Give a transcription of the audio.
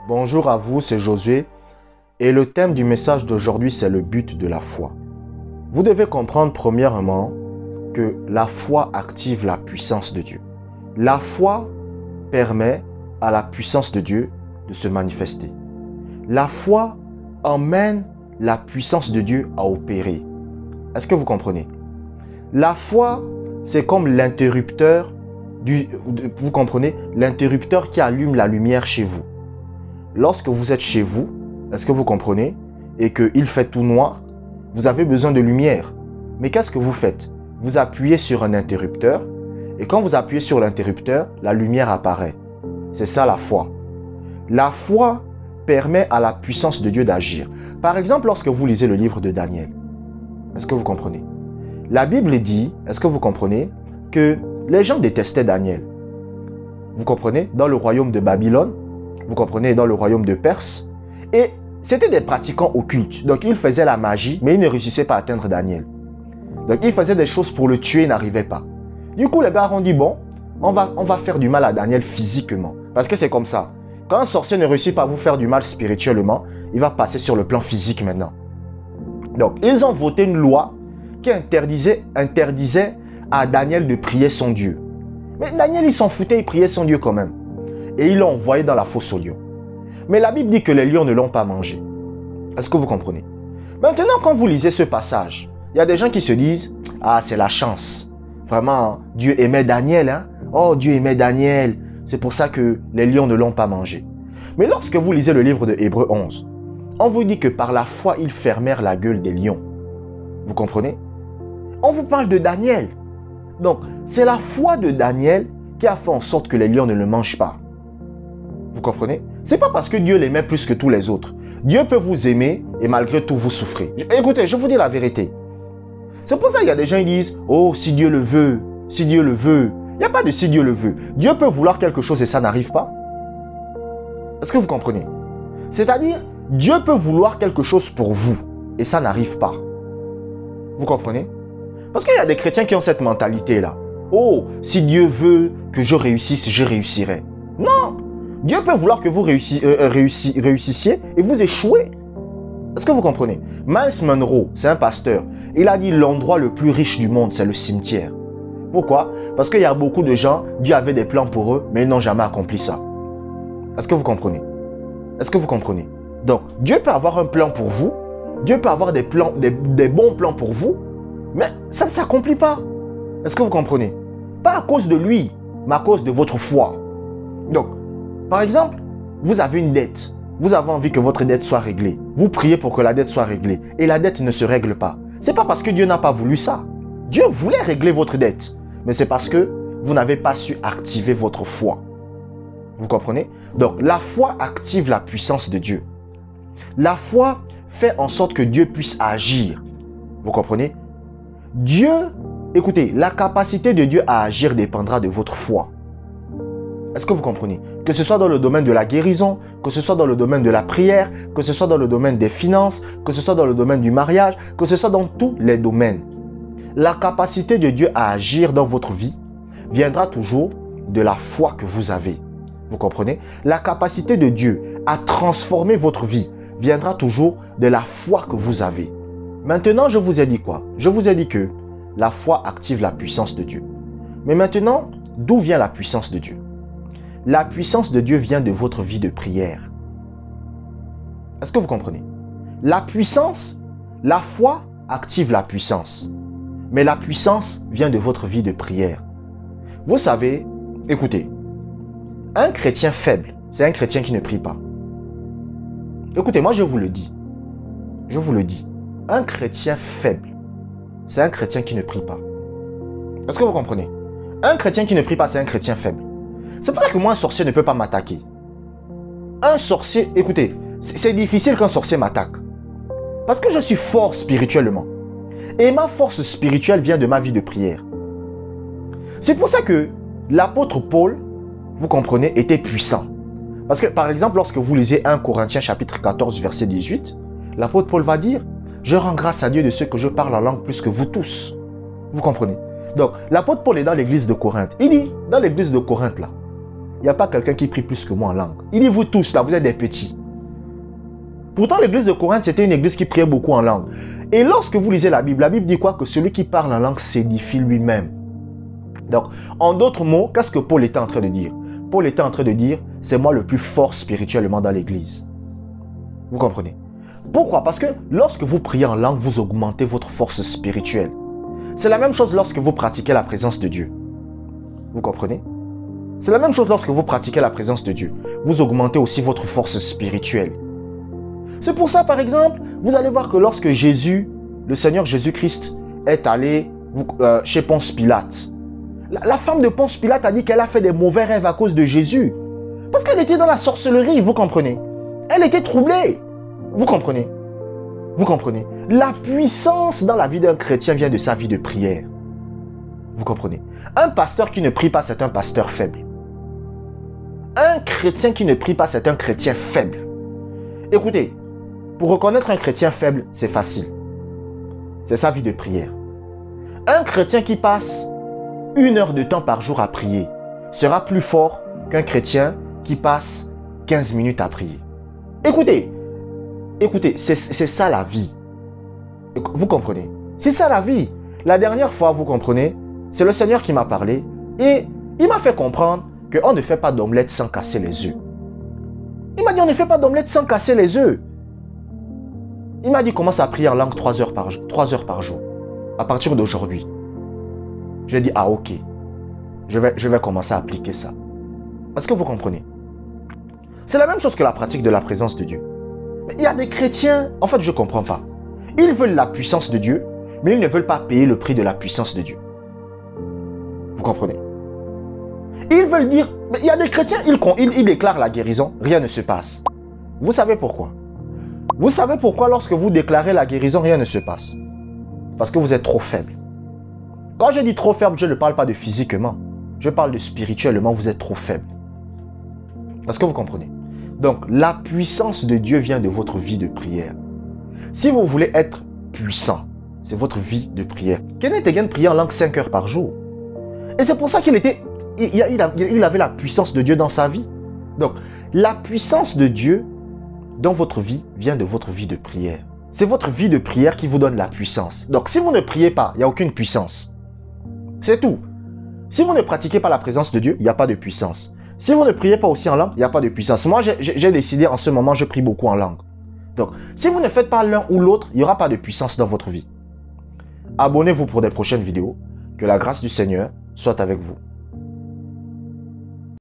Bonjour à vous, c'est Josué et le thème du message d'aujourd'hui c'est le but de la foi. Vous devez comprendre premièrement que la foi active la puissance de Dieu. La foi permet à la puissance de Dieu de se manifester. La foi emmène la puissance de Dieu à opérer. Est-ce que vous comprenez? La foi, c'est comme l'interrupteur vous comprenez? L'interrupteur qui allume la lumière chez vous. Lorsque vous êtes chez vous, est-ce que vous comprenez? Et qu'il fait tout noir, vous avez besoin de lumière. Mais qu'est-ce que vous faites? Vous appuyez sur un interrupteur et quand vous appuyez sur l'interrupteur, la lumière apparaît. C'est ça la foi. La foi permet à la puissance de Dieu d'agir. Par exemple, lorsque vous lisez le livre de Daniel, est-ce que vous comprenez? La Bible dit, est-ce que vous comprenez, que les gens détestaient Daniel. Vous comprenez? Dans le royaume de Babylone, vous comprenez, dans le royaume de Perse. Et c'était des pratiquants occultes. Donc, ils faisaient la magie, mais ils ne réussissaient pas à atteindre Daniel. Donc, ils faisaient des choses pour le tuer, ils n'arrivaient pas. Du coup, les gars ont dit, bon, on va faire du mal à Daniel physiquement. Parce que c'est comme ça. Quand un sorcier ne réussit pas à vous faire du mal spirituellement, il va passer sur le plan physique maintenant. Donc, ils ont voté une loi qui interdisait à Daniel de prier son Dieu. Mais Daniel, il s'en foutait, il priait son Dieu quand même. Et ils l'ont envoyé dans la fosse aux lions. Mais la Bible dit que les lions ne l'ont pas mangé. Est-ce que vous comprenez? Maintenant, quand vous lisez ce passage, il y a des gens qui se disent, ah, c'est la chance. Vraiment, Dieu aimait Daniel. Hein? Oh, Dieu aimait Daniel. C'est pour ça que les lions ne l'ont pas mangé. Mais lorsque vous lisez le livre de Hébreux 11, on vous dit que par la foi, ils fermèrent la gueule des lions. Vous comprenez? On vous parle de Daniel. Donc, c'est la foi de Daniel qui a fait en sorte que les lions ne le mangent pas. Vous comprenez? C'est pas parce que Dieu l'aimait plus que tous les autres. Dieu peut vous aimer et malgré tout vous souffrez. Écoutez, je vous dis la vérité. C'est pour ça qu'il y a des gens qui disent, oh, si Dieu le veut, si Dieu le veut. Il n'y a pas de si Dieu le veut. Dieu peut vouloir quelque chose et ça n'arrive pas. Est-ce que vous comprenez? C'est-à-dire, Dieu peut vouloir quelque chose pour vous et ça n'arrive pas. Vous comprenez? Parce qu'il y a des chrétiens qui ont cette mentalité-là. Oh, si Dieu veut que je réussisse, je réussirai. Non! Dieu peut vouloir que vous réussissiez et vous échouez. Est-ce que vous comprenez? Miles Monroe, c'est un pasteur. Il a dit l'endroit le plus riche du monde, c'est le cimetière. Pourquoi? Parce qu'il y a beaucoup de gens, Dieu avait des plans pour eux, mais ils n'ont jamais accompli ça. Est-ce que vous comprenez? Est-ce que vous comprenez? Donc, Dieu peut avoir un plan pour vous. Dieu peut avoir des bons plans pour vous. Mais ça ne s'accomplit pas. Est-ce que vous comprenez? Pas à cause de lui, mais à cause de votre foi. Donc, par exemple, vous avez une dette. Vous avez envie que votre dette soit réglée. Vous priez pour que la dette soit réglée. Et la dette ne se règle pas. Ce n'est pas parce que Dieu n'a pas voulu ça. Dieu voulait régler votre dette. Mais c'est parce que vous n'avez pas su activer votre foi. Vous comprenez? Donc, la foi active la puissance de Dieu. La foi fait en sorte que Dieu puisse agir. Vous comprenez? Dieu, écoutez, la capacité de Dieu à agir dépendra de votre foi. Est-ce que vous comprenez? Que ce soit dans le domaine de la guérison, que ce soit dans le domaine de la prière, que ce soit dans le domaine des finances, que ce soit dans le domaine du mariage, que ce soit dans tous les domaines. La capacité de Dieu à agir dans votre vie viendra toujours de la foi que vous avez. Vous comprenez? La capacité de Dieu à transformer votre vie viendra toujours de la foi que vous avez. Maintenant, je vous ai dit quoi? Je vous ai dit que la foi active la puissance de Dieu. Mais maintenant, d'où vient la puissance de Dieu? La puissance de Dieu vient de votre vie de prière. Est-ce que vous comprenez? La puissance, la foi active la puissance. Mais la puissance vient de votre vie de prière. Vous savez, écoutez, un chrétien faible, c'est un chrétien qui ne prie pas. Écoutez, moi je vous le dis. Je vous le dis. Un chrétien faible, c'est un chrétien qui ne prie pas. Est-ce que vous comprenez? Un chrétien qui ne prie pas, c'est un chrétien faible. C'est pour ça que moi, un sorcier ne peut pas m'attaquer. Un sorcier, écoutez, c'est difficile qu'un sorcier m'attaque. Parce que je suis fort spirituellement. Et ma force spirituelle vient de ma vie de prière. C'est pour ça que l'apôtre Paul, vous comprenez, était puissant. Parce que, par exemple, lorsque vous lisez 1 Corinthiens chapitre 14, verset 18, l'apôtre Paul va dire, « Je rends grâce à Dieu de ce que je parle en langue plus que vous tous. » Vous comprenez? Donc, l'apôtre Paul est dans l'église de Corinthe. Il dit, dans l'église de Corinthe, là, il n'y a pas quelqu'un qui prie plus que moi en langue. Il dit, vous tous là, vous êtes des petits. Pourtant, l'église de Corinthe, c'était une église qui priait beaucoup en langue. Et lorsque vous lisez la Bible dit quoi? Que celui qui parle en langue s'édifie lui-même. Donc, en d'autres mots, qu'est-ce que Paul était en train de dire? Paul était en train de dire, c'est moi le plus fort spirituellement dans l'église. Vous comprenez? Pourquoi? Parce que lorsque vous priez en langue, vous augmentez votre force spirituelle. C'est la même chose lorsque vous pratiquez la présence de Dieu. Vous comprenez? C'est la même chose lorsque vous pratiquez la présence de Dieu. Vous augmentez aussi votre force spirituelle. C'est pour ça, par exemple, vous allez voir que lorsque Jésus, le Seigneur Jésus-Christ, est allé chez Ponce Pilate, la femme de Ponce Pilate a dit qu'elle a fait des mauvais rêves à cause de Jésus. Parce qu'elle était dans la sorcellerie, vous comprenez? Elle était troublée. Vous comprenez? Vous comprenez? La puissance dans la vie d'un chrétien vient de sa vie de prière. Vous comprenez? Un pasteur qui ne prie pas, c'est un pasteur faible. Un chrétien qui ne prie pas, c'est un chrétien faible. Écoutez, pour reconnaître un chrétien faible, c'est facile. C'est sa vie de prière. Un chrétien qui passe 1 heure de temps par jour à prier sera plus fort qu'un chrétien qui passe 15 minutes à prier. Écoutez, c'est ça la vie. Vous comprenez? C'est ça la vie. La dernière fois, vous comprenez, c'est le Seigneur qui m'a parlé et il m'a fait comprendre qu'on ne fait pas d'omelette sans casser les œufs. Il m'a dit, on ne fait pas d'omelette sans casser les œufs. Il m'a dit, commence à prier en langue 3 heures par jour. À partir d'aujourd'hui. J'ai dit, ah ok. Je vais commencer à appliquer ça. Est-ce que vous comprenez? C'est la même chose que la pratique de la présence de Dieu. Mais il y a des chrétiens, en fait, je ne comprends pas. Ils veulent la puissance de Dieu, mais ils ne veulent pas payer le prix de la puissance de Dieu. Vous comprenez? Ils veulent dire, mais il y a des chrétiens, ils déclarent la guérison, rien ne se passe. Vous savez pourquoi? Vous savez pourquoi lorsque vous déclarez la guérison, rien ne se passe? Parce que vous êtes trop faible. Quand je dis trop faible, je ne parle pas de physiquement. Je parle de spirituellement, vous êtes trop faible. Est-ce que vous comprenez? Donc, la puissance de Dieu vient de votre vie de prière. Si vous voulez être puissant, c'est votre vie de prière. Kenneth Hagin priait en langue 5 heures par jour. Et c'est pour ça qu'il avait la puissance de Dieu dans sa vie. Donc, la puissance de Dieu dans votre vie vient de votre vie de prière. C'est votre vie de prière qui vous donne la puissance. Donc, si vous ne priez pas, il n'y a aucune puissance. C'est tout. Si vous ne pratiquez pas la présence de Dieu, il n'y a pas de puissance. Si vous ne priez pas aussi en langue, il n'y a pas de puissance. Moi, j'ai décidé en ce moment, je prie beaucoup en langue. Donc, si vous ne faites pas l'un ou l'autre, il n'y aura pas de puissance dans votre vie. Abonnez-vous pour des prochaines vidéos. Que la grâce du Seigneur soit avec vous.